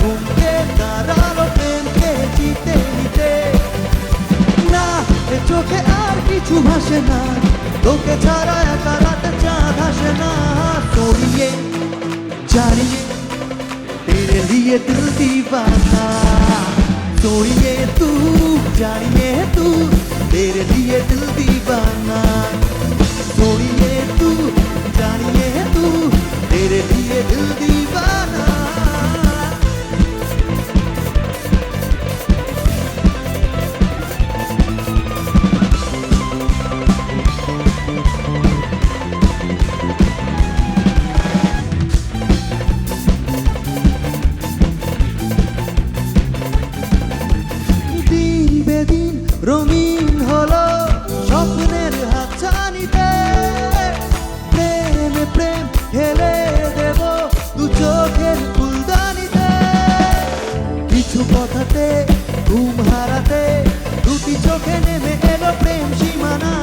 থমকে দাঁড়ালো প্রেমকে জিতে নিতে। না, এ চোখে আর কিছু ভাসে না, তোকে ছাড়া একা রাতে চাঁদ আসে না। सोनिए जानिए तेरे लिए दिल दीवाना, सोनिए तू जानिए तू तेरे लिए दिल दीवाना, सोनिए तू जानिए तू तेरे लिए दिल दीवाना। दिन बेदिन रंगीन हलो स्वप्नेर हातछानिते, प्रेमे प्रेम ढेले देब दु चोखेर फुलदानिते। किछु কথাতে ঘুম হারাতে দুটি চোখে নেমে এলো প্রেম সীমানা।